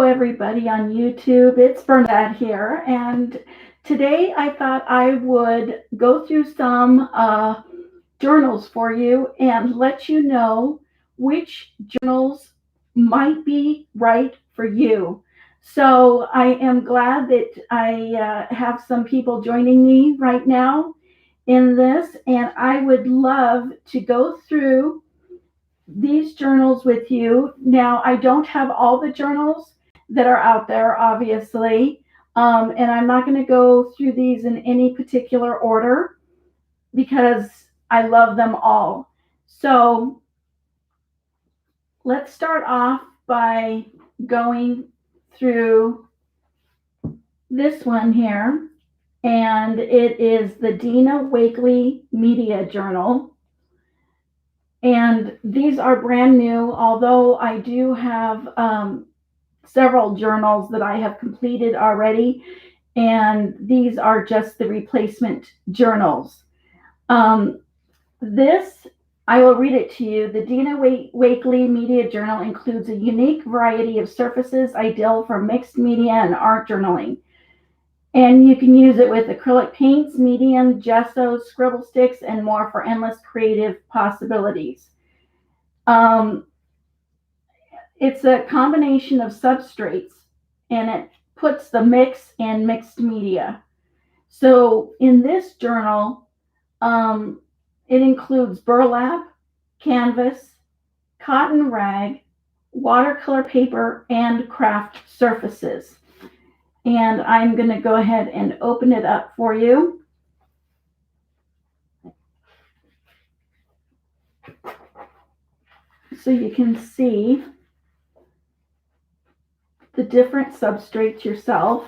everybody on YouTube. It's Bernadette here, and today I thought I would go through some journals for you and let you know which journals might be right for you. So I am glad that I have some people joining me right now in this, and I would love to go through these journals with you. Now, I don't have all the journals that are out there, obviously, and I'm not going to go through these in any particular order because I love them all. So let's start off by going through this one here, and it is the Dina Wakely Media Journal. And these are brand new, although I do have several journals that I have completed already, and these are just the replacement journals. This, I will read it to you. The Dina Wakely Media Journal includes a unique variety of surfaces ideal for mixed media and art journaling. And you can use it with acrylic paints, medium, gesso, scribble sticks, and more for endless creative possibilities. It's a combination of substrates, and it puts the mix in mixed media. So in this journal, it includes burlap, canvas, cotton rag, watercolor paper, and craft surfaces. And I'm going to go ahead and open it up for you. So you can see the different substrates yourself.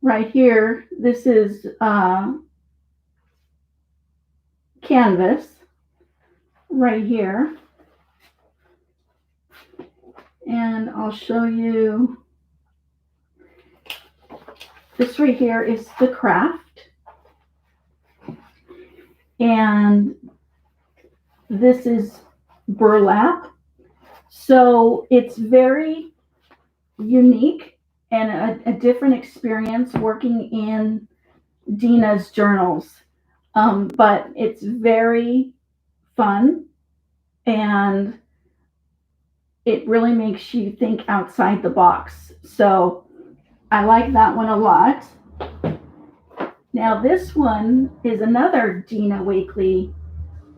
Right here, this is canvas right here. And I'll show you, this right here is the craft, and this is burlap. So it's very unique and a different experience working in Dina's journals, but it's very fun, and it really makes you think outside the box. So I like that one a lot. Now this one is another Dina Wakely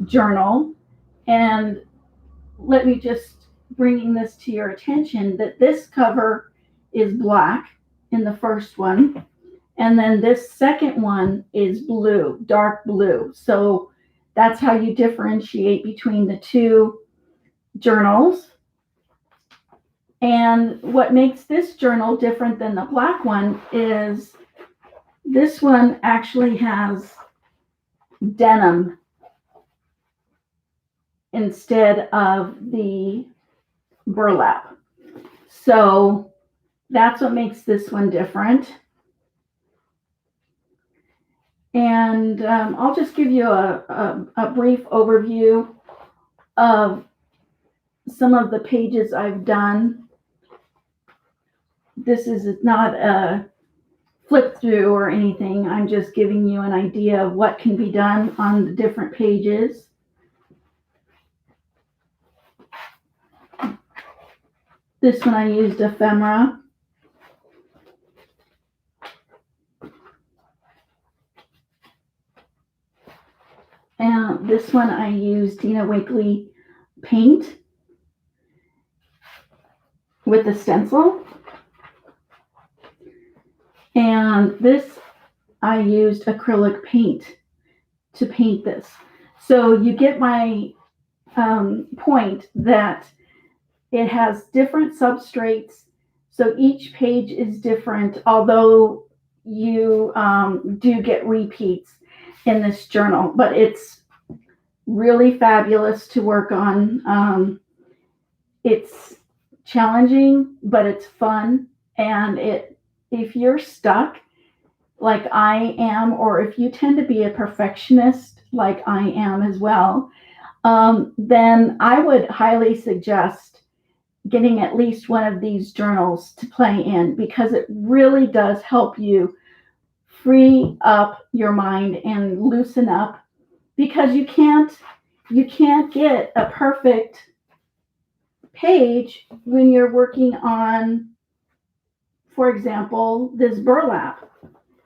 journal, and let me just bring this to your attention that this cover is black in the first one, and then this second one is blue, dark blue. So that's how you differentiate between the two journals. And what makes this journal different than the black one is this one actually has denim instead of the burlap. So that's what makes this one different. And I'll just give you a brief overview of some of the pages I've done. This is not a flip through or anything. I'm just giving you an idea of what can be done on the different pages. This one I used ephemera. And this one I used Dina Wakely paint with a stencil. And this I used acrylic paint to paint this. So you get my point that it has different substrates. So each page is different, although you do get repeats in this journal, but it's really fabulous to work on. It's challenging, but it's fun. And if you're stuck like I am, or if you tend to be a perfectionist like I am as well, then I would highly suggest getting at least one of these journals to play in, because it really does help you free up your mind and loosen up, because you can't get a perfect page when you're working on, for example, this burlap.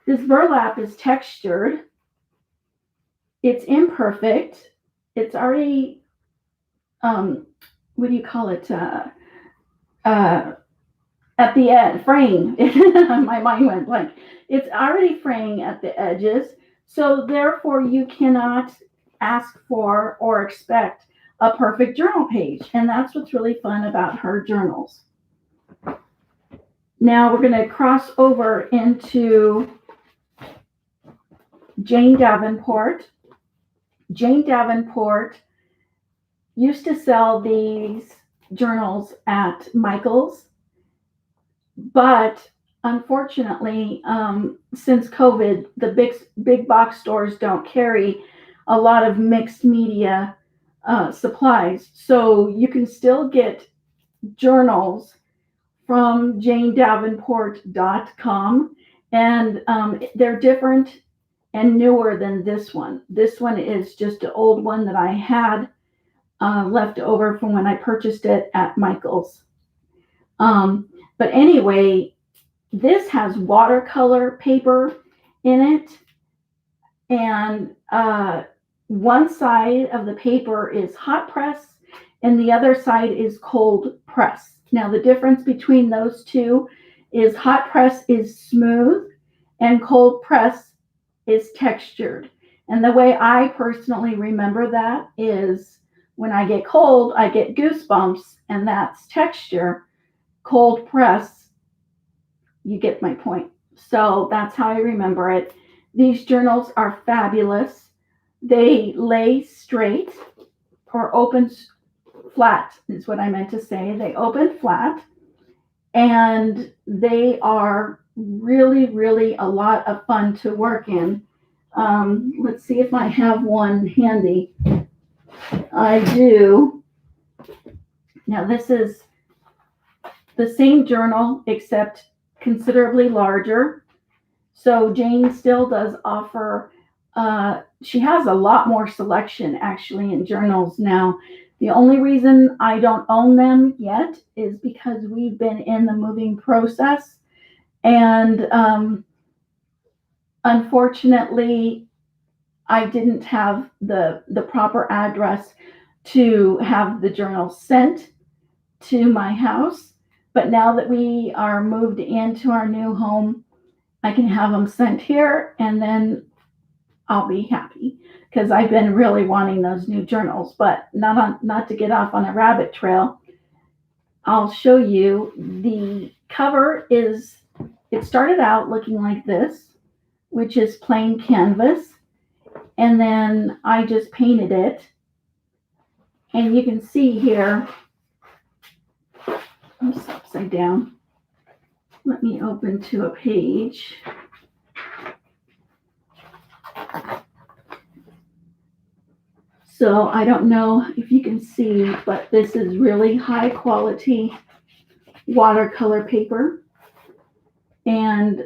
This burlap is textured, it's imperfect, it's already, what do you call it? Uh, at the end, fraying. My mind went blank. It's already fraying at the edges, so therefore you cannot ask for or expect a perfect journal page. And that's what's really fun about her journals. Now we're going to cross over into Jane Davenport. Jane Davenport used to sell these journals at Michael's, but unfortunately, since COVID, the big box stores don't carry a lot of mixed media supplies. So you can still get journals from janedavenport.com, and they're different and newer than this one. This one is just an old one that I had left over from when I purchased it at Michael's. But anyway, this has watercolor paper in it, and one side of the paper is hot press and the other side is cold press. Now the difference between those two is hot press is smooth and cold press is textured. And the way I personally remember that is when I get cold, I get goosebumps, and that's texture. Cold press, you get my point. So that's how I remember it. These journals are fabulous. They lay straight, or open flat is what I meant to say. They open flat, and they are really, really a lot of fun to work in. Let's see if I have one handy. I do. Now this is the same journal except considerably larger. So Jane still does offer, she has a lot more selection actually in journals now. The only reason I don't own them yet is because we've been in the moving process, and unfortunately I didn't have the proper address to have the journals sent to my house. But now that we are moved into our new home, I can have them sent here, and then I'll be happy, because I've been really wanting those new journals. But not to get off on a rabbit trail, I'll show you. The cover is, it started out looking like this, which is plain canvas, and then I just painted it. And you can see here, oops, upside down. Let me open to a page. So I don't know if you can see, but this is really high quality watercolor paper. And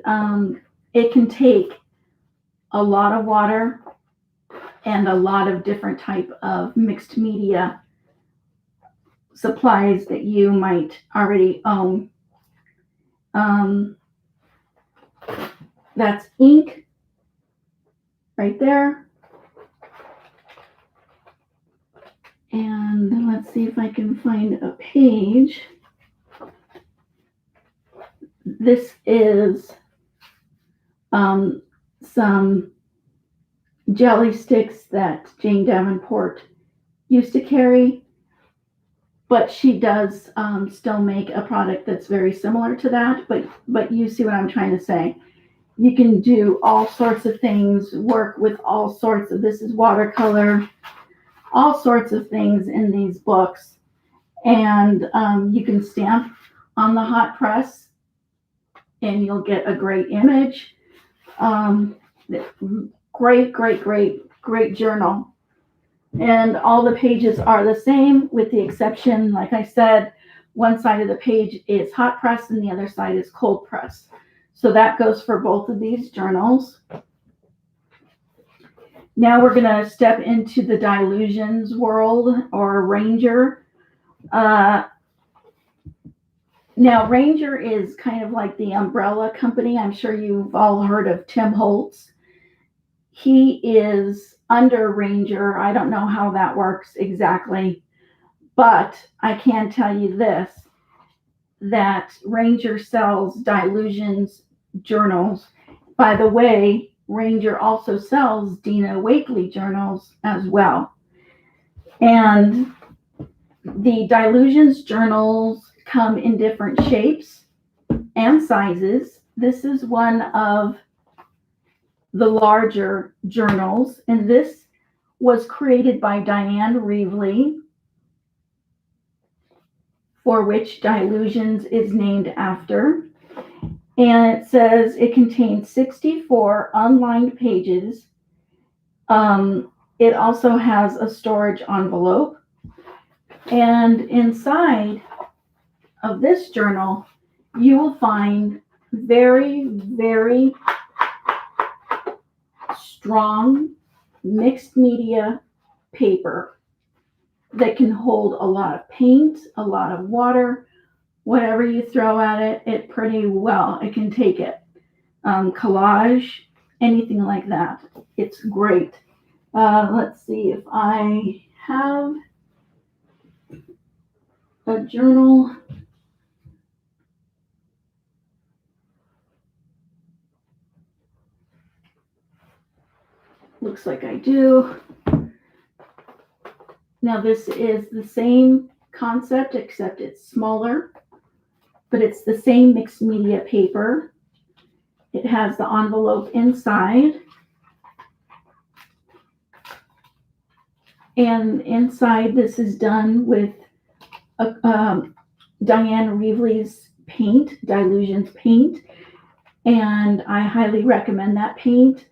it can take a lot of water and a lot of different type of mixed media supplies that you might already own. That's ink right there. And let's see if I can find a page. This is some jelly sticks that Jane Davenport used to carry, but she does still make a product that's very similar to that. But you see what I'm trying to say. You can do all sorts of things, work with all sorts of, this is watercolor, all sorts of things in these books. And you can stamp on the hot press and you'll get a great image. Great journal. And all the pages are the same with the exception, like I said, one side of the page is hot press and the other side is cold press. So that goes for both of these journals. Now we're going to step into the Dilutions world, or Ranger. Now Ranger is kind of like the umbrella company. I'm sure you've all heard of Tim Holtz. He is under Ranger. I don't know how that works exactly, but I can tell you this, that Ranger sells Dilutions journals. By the way, Ranger also sells Dina weekly journals as well. And the Dilutions journals come in different shapes and sizes. This is one of the larger journals, and this was created by Diane Reevely, for which Dilutions is named after. And it says it contains 64 unlined pages. It also has a storage envelope. And inside of this journal, you will find very, very strong mixed media paper that can hold a lot of paint, a lot of water, whatever you throw at it, it pretty well, it can take it. Collage, anything like that. It's great. Let's see if I have a journal. Looks like I do. Now this is the same concept, except it's smaller, but it's the same mixed media paper. It has the envelope inside. And inside, this is done with Diane Reevely's paint, Dilutions paint. And I highly recommend that paint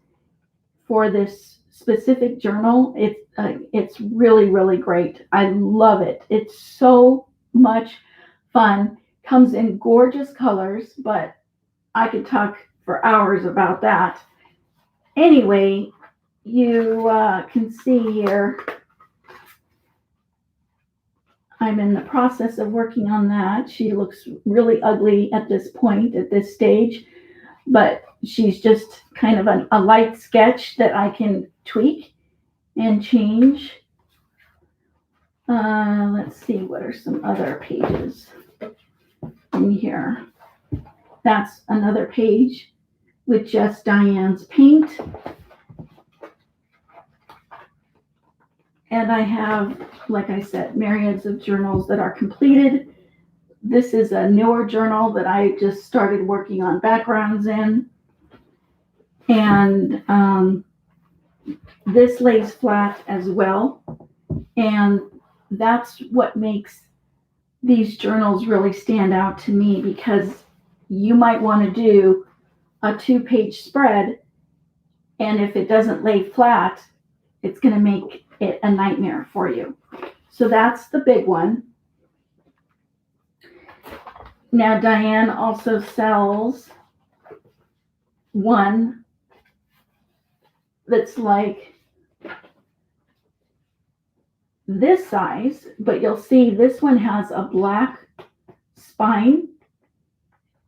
for this specific journal. It's really, really great. I love it. It's so much fun. Comes in gorgeous colors, but I could talk for hours about that. Anyway, you can see here, I'm in the process of working on that. She looks really ugly at this point, at this stage, but she's just kind of a light sketch that I can tweak and change. Let's see, what are some other pages in here? That's another page with just Diane's paint. And I have, like I said, myriads of journals that are completed. This is a newer journal that I just started working on backgrounds in. And this lays flat as well. And that's what makes these journals really stand out to me, because you might want to do a 2-page spread, and if it doesn't lay flat, it's going to make it a nightmare for you. So that's the big one. Now Diane also sells one that's like this size, but you'll see this one has a black spine.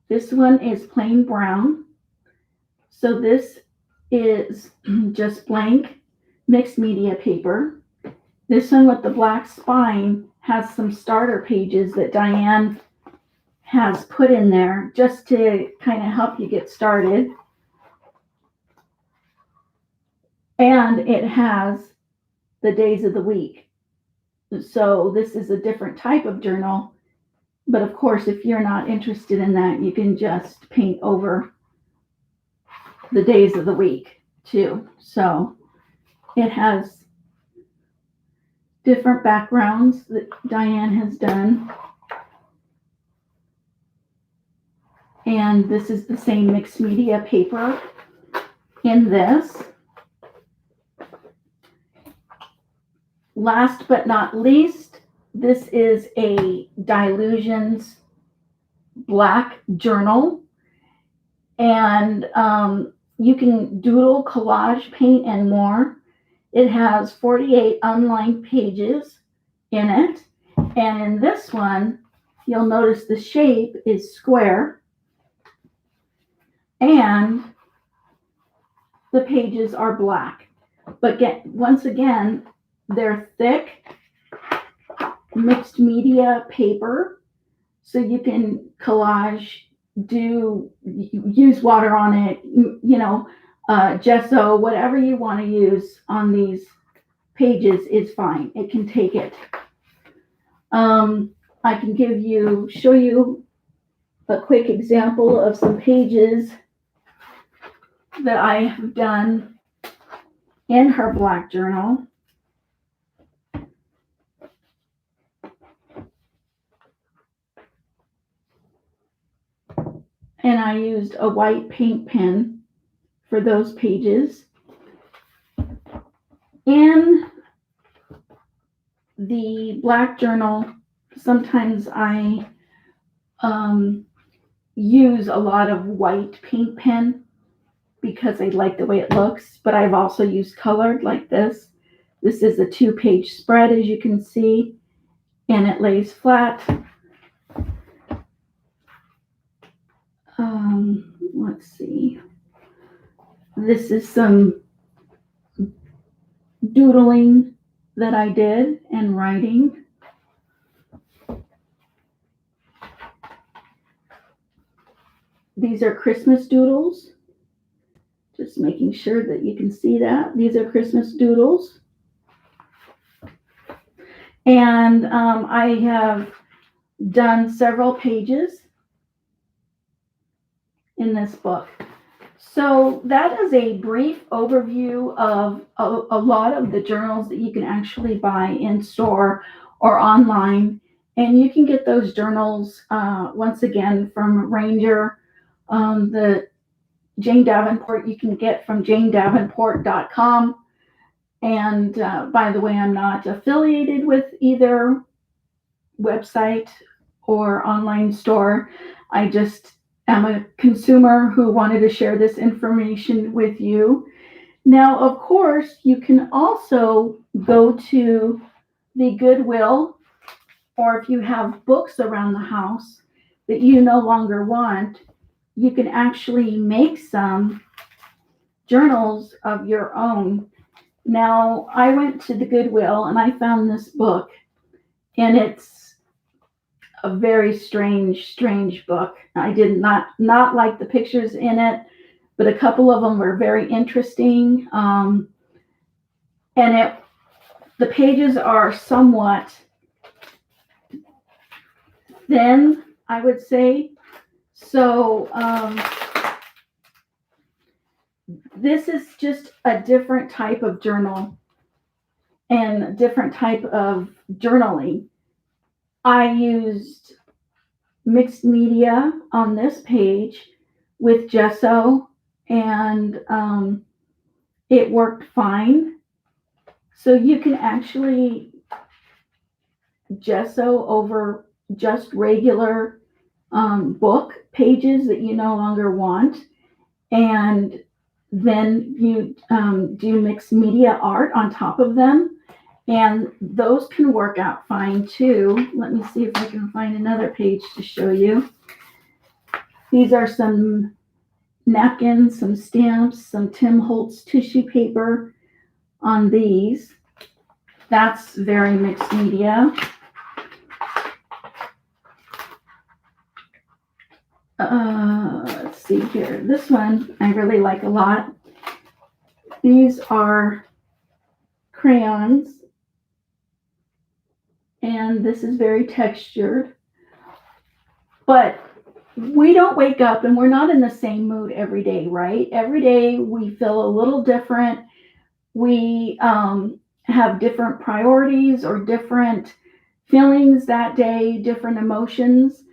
This one is plain brown. So this is just blank mixed media paper. This one with the black spine has some starter pages that Diane has put in there just to kind of help you get started. And it has the days of the week. So this is a different type of journal. But of course, if you're not interested in that, you can just paint over the days of the week too. So it has different backgrounds that Diane has done. And this is the same mixed media paper in this. last but not least, this is a Dilutions black journal, and you can doodle, collage, paint, and more. It has 48 unlined pages in it, and in this one, you'll notice the shape is square, and the pages are black. But once again, they're thick, mixed media paper, so you can collage, use water on it, gesso, whatever you want to use on these pages is fine. It can take it. I can show you a quick example of some pages that I have done in her black journal. And I used a white paint pen for those pages. In the black journal, sometimes I use a lot of white paint pen because I like the way it looks, but I've also used colored like this. This is a 2-page spread, as you can see, and it lays flat. Let's see. This is some doodling that I did and writing. These are Christmas doodles. Just making sure that you can see that. These are Christmas doodles. And I have done several pages in this book. So that is a brief overview of a lot of the journals that you can actually buy in store or online. And you can get those journals, once again, from Ranger. The Jane Davenport you can get from janedavenport.com. And by the way, I'm not affiliated with either website or online store. I just am a consumer who wanted to share this information with you. Now, of course, you can also go to the Goodwill, or if you have books around the house that you no longer want, you can actually make some journals of your own. Now, I went to the Goodwill and I found this book, and it's a very strange book. I did not like the pictures in it, but a couple of them were very interesting. And the pages are somewhat thin, I would say. So this is just a different type of journal and a different type of journaling. I used mixed media on this page with gesso, and it worked fine. So you can actually gesso over just regular book pages that you no longer want, and then you do mixed media art on top of them. And those can work out fine too. Let me see if I can find another page to show you. These are some napkins, some stamps, some Tim Holtz tissue paper on these. That's very mixed media. Let's see here. This one I really like a lot. These are crayons, and this is very textured. But we don't wake up and we're not in the same mood every day, right? Every day we feel a little different. We have different priorities or different feelings that day, different emotions.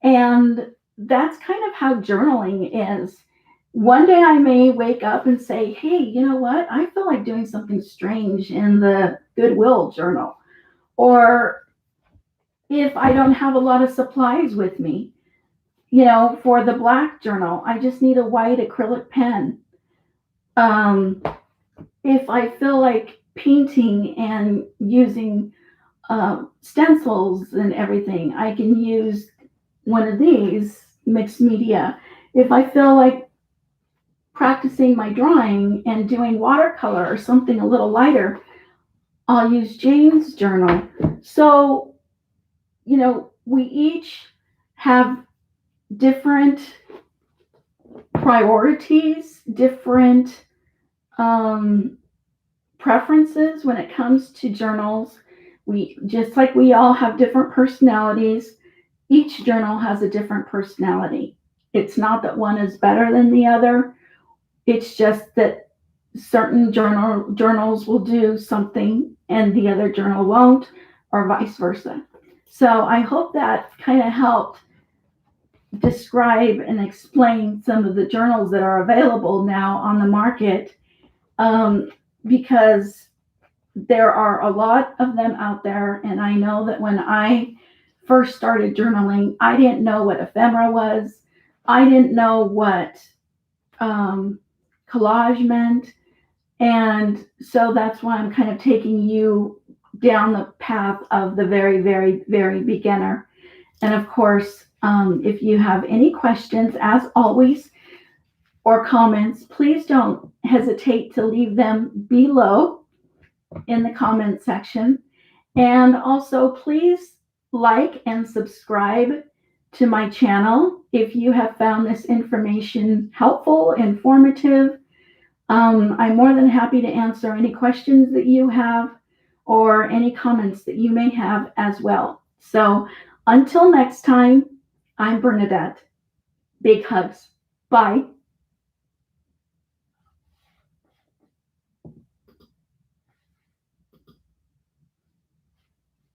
And that's kind of how journaling is. One day I may wake up and say, hey, you know what? I feel like doing something strange in the Goodwill journal. Or if I don't have a lot of supplies with me, for the black journal, I just need a white acrylic pen. If I feel like painting and using stencils and everything, I can use one of these mixed media. If I feel like practicing my drawing and doing watercolor or something a little lighter, I'll use Jane's journal. So, we each have different priorities, different preferences when it comes to journals. We just like we all have different personalities. Each journal has a different personality. It's not that one is better than the other. It's just that certain journals will do something and the other journal won't, or vice versa. So I hope that kind of helped describe and explain some of the journals that are available now on the market, because there are a lot of them out there. And I know that when I first started journaling, I didn't know what ephemera was. I didn't know what collage meant. And so that's why I'm kind of taking you down the path of the very, very, very beginner. And of course, if you have any questions, as always, or comments, please don't hesitate to leave them below in the comment section. And also, please like and subscribe to my channel if you have found this information helpful, informative. I'm more than happy to answer any questions that you have or any comments that you may have as well. So until next time, I'm Bernadette. Big hugs. Bye.